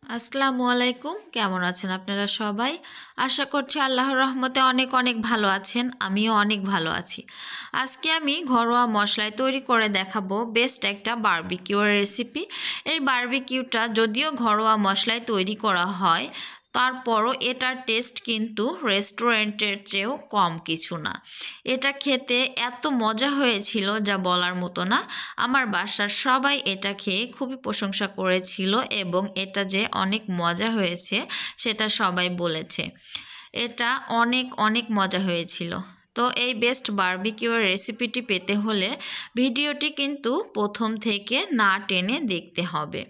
আসসালামু আলাইকুম। কেমন আছেন আপনারা সবাই? আশা করছি আল্লাহর রহমতে অনেক অনেক ভালো আছেন। আমিও অনেক ভালো আছি। আজকে আমি ঘরোয়া মশলায় তৈরি করে দেখাবো বেস্ট একটা বারবিকিউর রেসিপি। এই বারবিকিউটা যদিও ঘরোয়া মশলায় তৈরি করা হয়, তারপরও এটার টেস্ট কিন্তু রেস্টুরেন্টের চেয়েও কম কিছু না। এটা খেতে এত মজা হয়েছিল যা বলার মতো না। আমার বাসার সবাই এটা খেয়ে খুবই প্রশংসা করেছিল এবং এটা যে অনেক মজা হয়েছে সেটা সবাই বলেছে। এটা অনেক অনেক মজা হয়েছিল। তো এই বেস্ট বারবিকিউর রেসিপিটি পেতে হলে ভিডিওটি কিন্তু প্রথম থেকে না টেনে দেখতে হবে।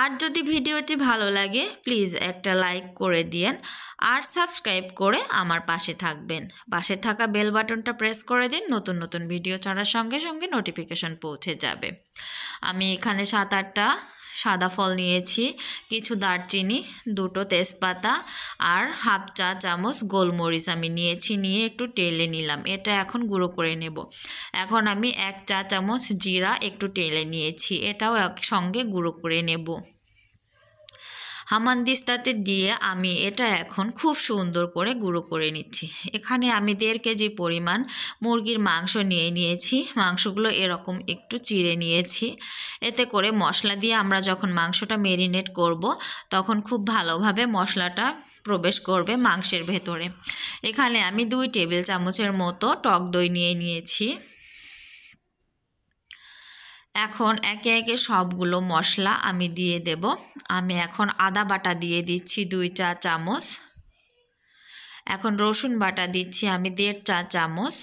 আর যদি ভিডিওটি ভালো লাগে প্লিজ একটা লাইক করে দিন আর সাবস্ক্রাইব করে আমার পাশে থাকবেন। পাশে থাকা বেল বাটনটা প্রেস করে দিন, নতুন নতুন ভিডিও ছাড়ার সঙ্গে সঙ্গে নোটিফিকেশন পৌঁছে যাবে। আমি এখানে 7-8টা সাদা ফল নিয়েছি, কিছু দারচিনি, 2টো তেজপাতা আর হাফ চা চামচ গোলমরিচ আমি নিয়েছি, নিয়ে একটু টেলে নিলাম। এটা এখন গুঁড়ো করে নেব। এখন আমি 1 চা চামচ জিরা একটু টেলে নিয়েছি, এটাও একসঙ্গে গুঁড়ো করে নেব। হামানদিস্তাতে দিয়ে আমি এটা এখন খুব সুন্দর করে গুঁড়ো করে নিচ্ছি। এখানে আমি 1.5 কেজি পরিমাণ মুরগির মাংস নিয়েছি। মাংসগুলো এরকম একটু চিড়ে নিয়েছি। এতে করে মশলা দিয়ে আমরা যখন মাংসটা মেরিনেট করব তখন খুব ভালোভাবে মশলাটা প্রবেশ করবে মাংসের ভেতরে। এখানে আমি 2 টেবিল চামচের মতো টক দই নিয়েছি। এখন একে একে সবগুলো মশলা আমি দিয়ে দেব। আমি এখন আদা বাটা দিয়ে দিচ্ছি 2 চা চামচ। এখন রসুন বাটা দিচ্ছি আমি 1.5 চা চামচ।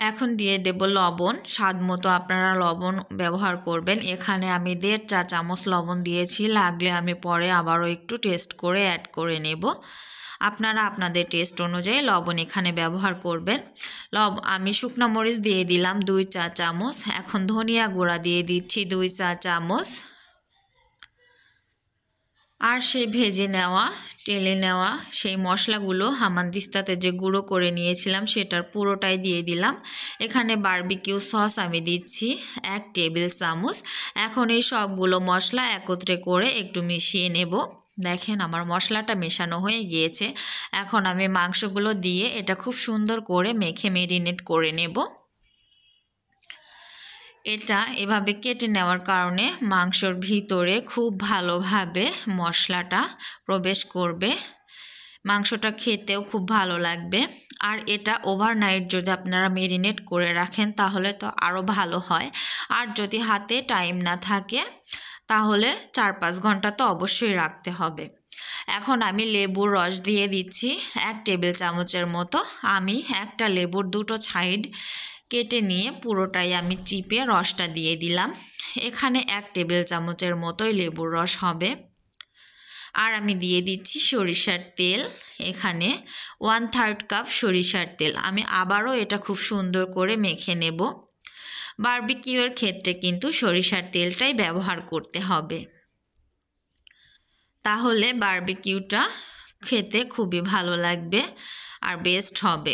এখন দিয়ে দেব লবণ, স্বাদ মতো আপনারা লবণ ব্যবহার করবেন। এখানে আমি 1.5 চা চামচ লবণ দিয়েছি, লাগলে আমি পরে আবারও একটু টেস্ট করে অ্যাড করে নেব। আপনারা আপনাদের টেস্ট অনুযায়ী লবণ এখানে ব্যবহার করবেন। আমি শুকনো মরিচ দিয়ে দিলাম 2 চা চামচ। এখন ধনিয়া গুঁড়া দিয়ে দিচ্ছি 2 চা চামচ। আর সেই ভেজে নেওয়া টেলে নেওয়া সেই মশলাগুলো হামানদিস্তাতে যে গুঁড়ো করে নিয়েছিলাম সেটার পুরোটাই দিয়ে দিলাম। এখানে বারবিকিউ সস আমি দিচ্ছি 1 টেবিল চামচ। এখন এই সবগুলো মশলা একত্রে করে একটু মিশিয়ে নেব। দেখেন আমার মশলাটা মেশানো হয়ে গিয়েছে। এখন আমি মাংসগুলো দিয়ে এটা খুব সুন্দর করে মেখে মেরিনেট করে নেব। এটা এভাবে কেটে নেওয়ার কারণে মাংসর ভিতরে খুব ভালোভাবে মশলাটা প্রবেশ করবে, মাংসটা খেতেও খুব ভালো লাগবে। আর এটা ওভারনাইট যদি আপনারা মেরিনেট করে রাখেন তাহলে তো আরও ভালো হয়। আর যদি হাতে টাইম না থাকে তাহলে 4-5 ঘন্টা তো অবশ্যই রাখতে হবে। এখন আমি লেবুর রস দিয়ে দিচ্ছি 1 টেবিল চামচের মতো। আমি একটা লেবুর 2টো সাইড কেটে নিয়ে পুরোটাই আমি চিপে রসটা দিয়ে দিলাম। এখানে 1 টেবিল চামচের মতোই লেবুর রস হবে। আর আমি দিয়ে দিচ্ছি সরিষার তেল। এখানে 1/3 কাপ সরিষার তেল। আমি আবারও এটা খুব সুন্দর করে মেখে নেব। বারবিকিউয়ের ক্ষেত্রে কিন্তু সরিষার তেলটাই ব্যবহার করতে হবে, তাহলে বারবিকিউটা খেতে খুবই ভালো লাগবে আর বেস্ট হবে।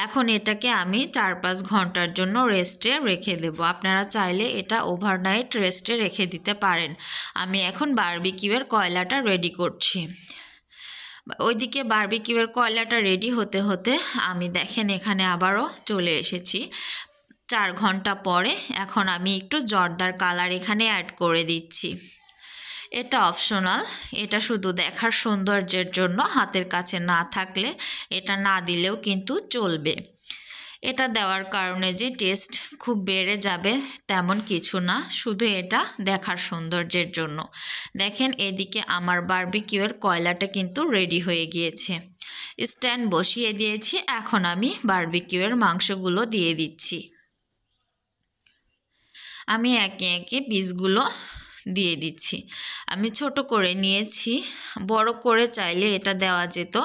এখন এটাকে আমি 4-5 ঘন্টার জন্য রেস্টে রেখে দেব। আপনারা চাইলে এটা ওভারনাইট রেস্টে রেখে দিতে পারেন। আমি এখন বারবিকিউয়ের কয়লাটা রেডি করছি। ওইদিকে বারবিকিউয়ের কয়লাটা রেডি হতে হতে আমি দেখেন এখানে আবারও চলে এসেছি 4 ঘন্টা পরে। এখন আমি একটু জর্দার কালার এখানে অ্যাড করে দিচ্ছি। এটা অপশনাল, এটা শুধু দেখার সৌন্দর্যের জন্য, হাতের কাছে না থাকলে এটা না দিলেও কিন্তু চলবে। এটা দেওয়ার কারণে যে টেস্ট খুব বেড়ে যাবে তেমন কিছু না, শুধু এটা দেখার সৌন্দর্যের জন্য। দেখেন এদিকে আমার বারবিকিউয়ের কয়লাটা কিন্তু রেডি হয়ে গিয়েছে। স্ট্যান্ড বসিয়ে দিয়েছি। এখন আমি বারবিকিউয়ের মাংসগুলো দিয়ে দিচ্ছি। আমি একে একে পিসগুলো দিয়ে দিচ্ছি। আমি ছোট করে নিয়েছি, বড় করে চাইলে এটা দেওয়া যেত,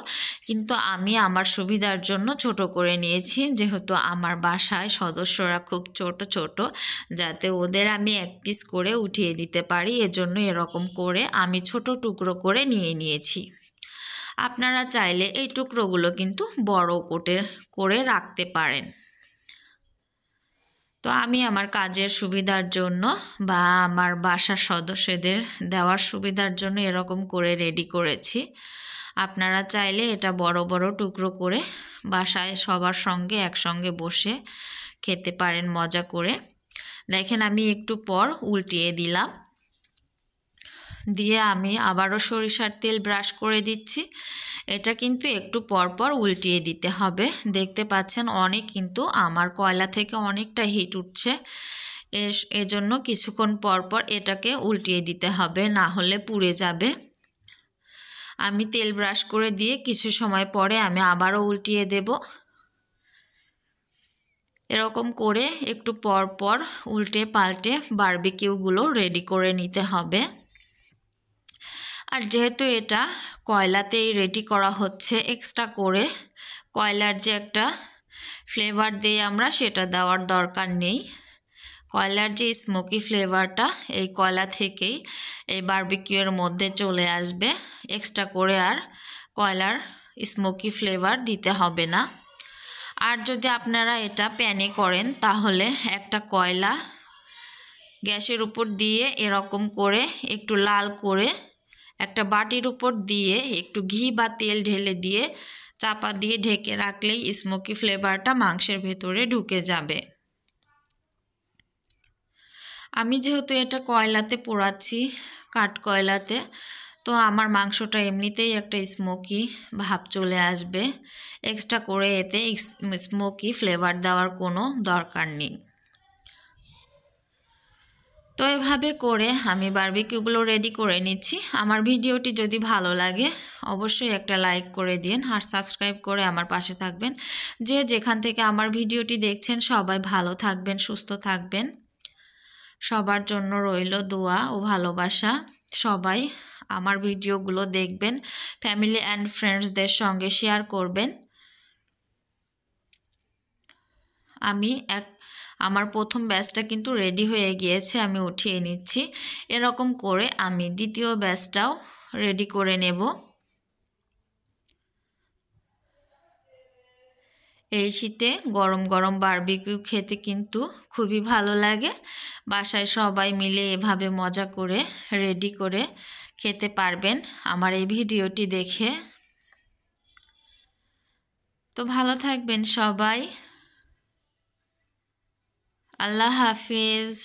কিন্তু আমি আমার সুবিধার জন্য ছোট করে নিয়েছি, যেহেতু আমার বাসায় সদস্যরা খুব ছোট ছোট, যাতে ওদের আমি 1 পিস করে উঠিয়ে দিতে পারি, এজন্য এরকম করে আমি ছোট টুকরো করে নিয়েছি। আপনারা চাইলে এই টুকরোগুলো কিন্তু বড় করে রাখতে পারেন। তো আমি আমার কাজের সুবিধার জন্য বা আমার বাসার সদস্যদের দেওয়ার সুবিধার জন্য এরকম করে রেডি করেছি। আপনারা চাইলে এটা বড় বড় টুকরো করে বাসায় সবার সঙ্গে একসঙ্গে বসে খেতে পারেন মজা করে। দেখেন আমি একটু পর উল্টিয়ে দিলাম, দিয়ে আমি আবারও সরিষার তেল ব্রাশ করে দিচ্ছি। এটা কিন্তু একটু পর পর উল্টিয়ে দিতে হবে। দেখতে পাচ্ছেন অনেক কিন্তু আমার কয়লা থেকে অনেকটা হিট উঠছে, এজন্য কিছুক্ষণ পর পর এটাকে উল্টিয়ে দিতে হবে, না হলে পুড়ে যাবে। আমি তেল ব্রাশ করে দিয়ে কিছু সময় পরে আমি আবারও উল্টিয়ে দেব। এরকম করে একটু পর পর উল্টে পাল্টে বারবিকিউগুলো রেডি করে নিতে হবে। আর যেহেতু এটা কয়লাতেই রেডি করা হচ্ছে, এক্সট্রা করে কয়লার যে একটা ফ্লেভার দিই আমরা, সেটা দেওয়ার দরকার নেই। কয়লার যে স্মোকি ফ্লেভারটা এই কয়লা থেকেই এই বারবিকিউয়ের মধ্যে চলে আসবে। এক্সট্রা করে আর কয়লার স্মোকি ফ্লেভার দিতে হবে না। আর যদি আপনারা এটা প্যানে করেন তাহলে একটা কয়লা গ্যাসের উপর দিয়ে এরকম করে একটু লাল করে একটা বাটির উপর দিয়ে একটু ঘি বা তেল ঢেলে দিয়ে চাপা দিয়ে ঢেকে রাখলেই স্মোকি ফ্লেভারটা মাংসের ভেতরে ঢুকে যাবে। আমি যেহেতু এটা কয়লাতে পোড়াচ্ছি, কাঠ কয়লাতে, তো আমার মাংসটা এমনিতেই একটা স্মোকি ভাব চলে আসবে। এক্সট্রা করে এতে স্মোকি ফ্লেভার দেওয়ার কোনো দরকার নেই। তো এভাবে করে আমি বারবিকিউগুলো রেডি করে নিচ্ছি। আমার ভিডিওটি যদি ভালো লাগে অবশ্যই একটা লাইক করে দিন আর সাবস্ক্রাইব করে আমার পাশে থাকবেন। যে যেখান থেকে আমার ভিডিওটি দেখছেন সবাই ভালো থাকবেন, সুস্থ থাকবেন। সবার জন্য রইল দোয়া ও ভালোবাসা। সবাই আমার ভিডিওগুলো দেখবেন, ফ্যামিলি অ্যান্ড ফ্রেন্ডসদের সঙ্গে শেয়ার করবেন। আমার প্রথম ব্যাচটা কিন্তু রেডি হয়ে গিয়েছে, আমি উঠিয়ে নিচ্ছি। এরকম করে আমি দ্বিতীয় ব্যাচটাও রেডি করে নেব। এই শীতে গরম গরম বারবিকিউ খেতে কিন্তু খুবই ভালো লাগে। বাসায় সবাই মিলে এভাবে মজা করে রেডি করে খেতে পারবেন আমার এই ভিডিওটি দেখে। তো ভালো থাকবেন সবাই। আল্লাহ হাফিজ।